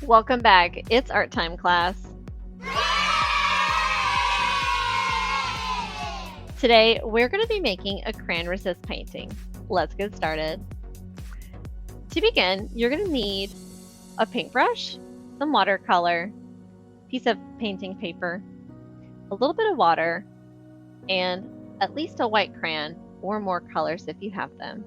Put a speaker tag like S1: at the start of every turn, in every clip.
S1: Welcome back. It's art time, class. Today, we're going to be making a crayon resist painting. Let's get started. To begin, you're going to need a paintbrush, some watercolor, piece of painting paper, a little bit of water, and at least a white crayon or more colors if you have them.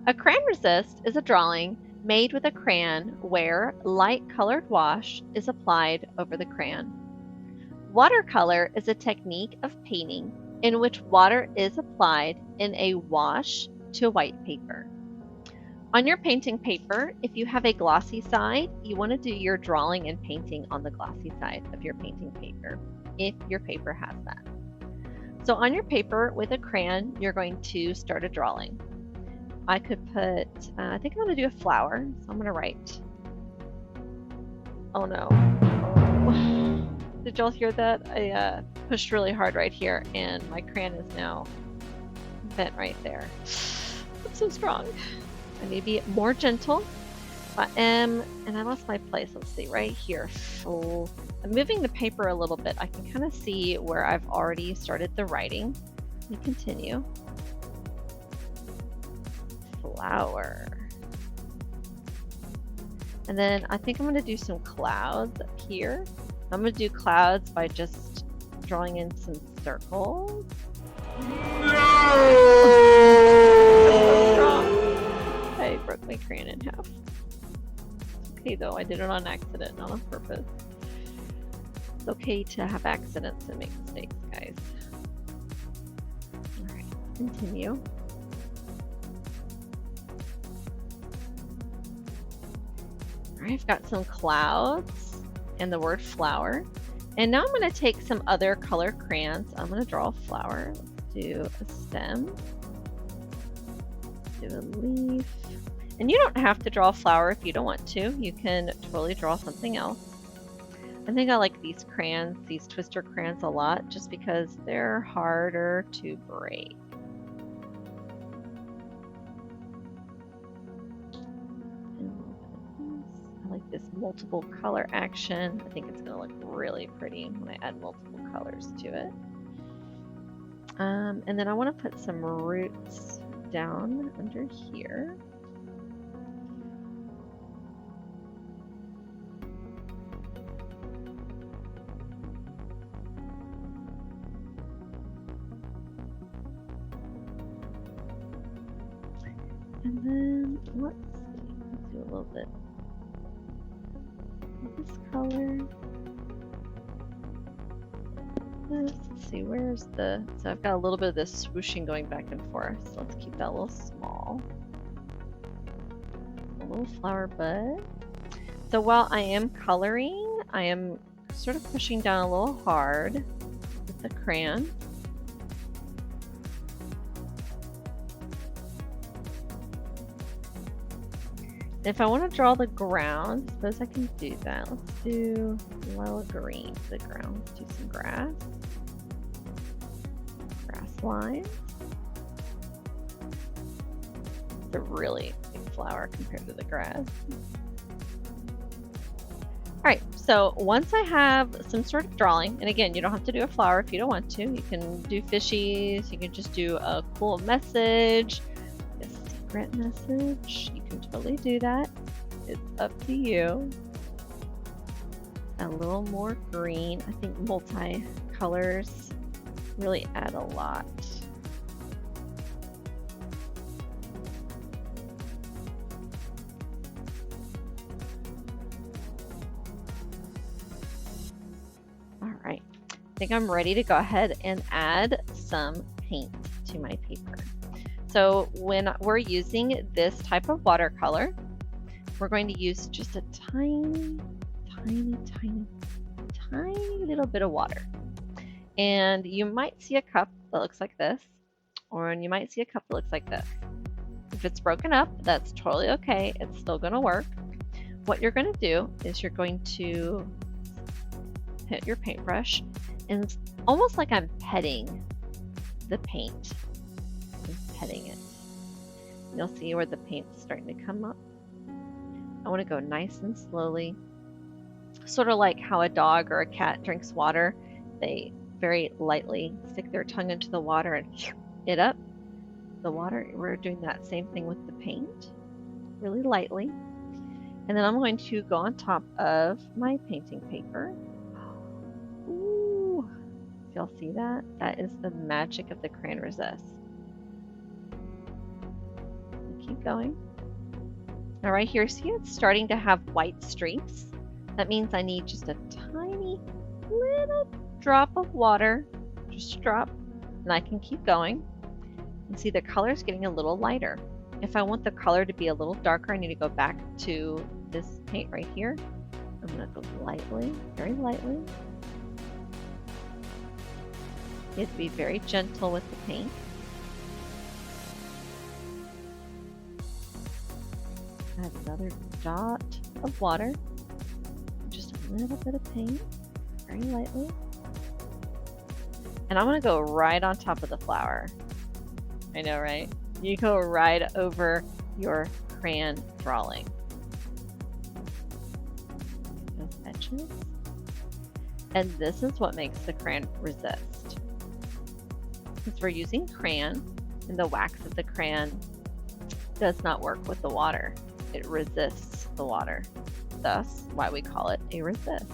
S1: A crayon resist is a drawing made with a crayon where light colored wash is applied over the crayon. Watercolor is a technique of painting in which water is applied in a wash to white paper. On your painting paper, if you have a glossy side, you want to do your drawing and painting on the glossy side of your painting paper, if your paper has that. So on your paper with a crayon, you're going to start a drawing. I could put, I think I'm going to do a flower, so I'm going to write. Oh no. Oh. Did y'all hear that? I pushed really hard right here, and my crayon is now bent right there. I'm so strong. I need to be more gentle. And I lost my place. Let's see, right here. So I'm moving the paper a little bit. I can kind of see where I've already started the writing. Let me continue. Flower. And then I think I'm going to do some clouds up here. I'm going to do clouds by just drawing in some circles. No! So strong. I broke my crayon in half. Okay though, I did it on accident, not on purpose. It's okay to have accidents and make mistakes, guys. Alright, continue. Alright, I've got some clouds and the word flower. And now I'm going to take some other color crayons. I'm going to draw a flower. Let's do a stem. Do a leaf. And you don't have to draw a flower if you don't want to. You can totally draw something else. I think I like these crayons, these twister crayons a lot, just because they're harder to break. I like this multiple color action. I think it's going to look really pretty when I add multiple colors to it. And then I want to put some roots down under here. And then, let's do a little bit of this color. Let's see, where's the... So I've got a little bit of this swooshing going back and forth. So let's keep that a little small. A little flower bud. So while I am coloring, I am sort of pushing down a little hard with the crayon. If I want to draw the ground, I suppose I can do that. Let's do yellow green for the ground. Let's do some grass. Grass lines. It's a really big flower compared to the grass. Alright, so once I have some sort of drawing, and again, you don't have to do a flower if you don't want to. You can do fishies, you can just do a cool message, a secret message. You can totally do that. It's up to you. A little more green. I think multi-colors really add a lot. Alright, I think I'm ready to go ahead and add some paint to my paper. So when we're using this type of watercolor, we're going to use just a tiny little bit of water. And you might see a cup that looks like this, or you might see a cup that looks like this. If it's broken up, that's totally okay. It's still going to work. What you're going to do is you're going to hit your paintbrush, and it's almost like I'm petting the paint. I'm petting it. You'll see where the paint's starting to come up. I want to go nice and slowly, sort of like how a dog or a cat drinks water. They very lightly stick their tongue into the water and it up the water. We're doing that same thing with the paint, really lightly. And then I'm going to go on top of my painting paper. Ooh, if y'all see that? That is the magic of the Crayon Resist. Keep going. Now right here, see it's starting to have white streaks? That means I need just a tiny little drop of water, just a drop, and I can keep going. And see the color is getting a little lighter. If I want the color to be a little darker, I need to go back to this paint right here. I'm going to go lightly, very lightly. You have to be very gentle with the paint. Add another dot of water, just a little bit of paint, very lightly. And I'm going to go right on top of the flower. I know, right? You go right over your crayon drawing. Those edges. And this is what makes the crayon resist. Since we're using crayon, and the wax of the crayon does not work with the water. It resists the water. Thus, why we call it a resist.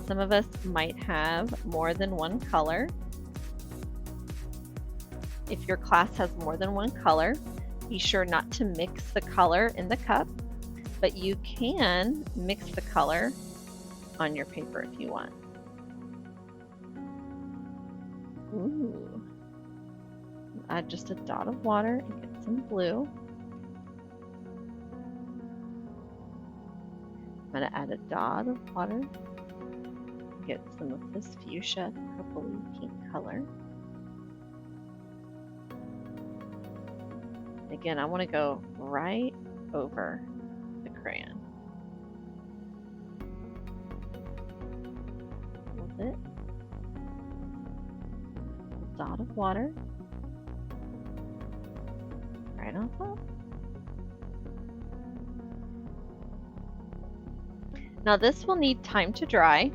S1: Some of us might have more than one color. If your class has more than one color, be sure not to mix the color in the cup, but you can mix the color on your paper if you want. Ooh. Add just a dot of water and get some blue. I'm going to add a dot of water. Get some of this fuchsia, purpley pink color. Again, I want to go right over the crayon. A little bit. A dot of water. Right on top. Now this will need time to dry.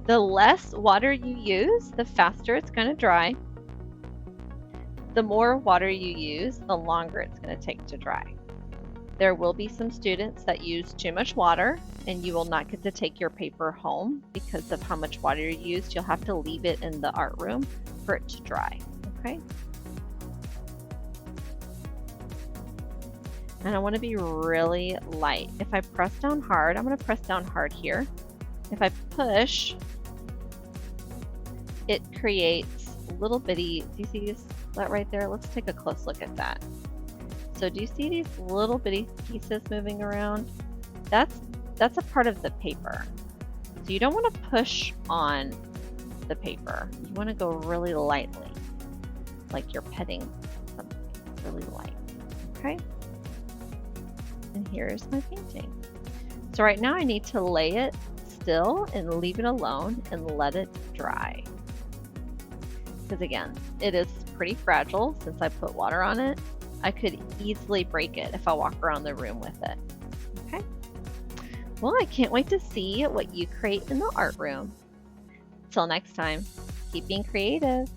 S1: The less water you use, the faster it's going to dry. The more water you use, the longer it's going to take to dry. There will be some students that use too much water and you will not get to take your paper home because of how much water you used. You'll have to leave it in the art room for it to dry, okay? And I want to be really light. If I press down hard, I'm going to press down hard here. If I push, it creates little bitty, do you see that right there? Let's take a close look at that. So do you see these little bitty pieces moving around? That's a part of the paper. So you don't want to push on the paper. You want to go really lightly, like you're petting something really light, okay? And here's my painting. So right now I need to lay it still and leave it alone and let it dry. Because again, it is pretty fragile since I put water on it. I could easily break it if I walk around the room with it. Okay? Well, I can't wait to see what you create in the art room. Till next time, keep being creative.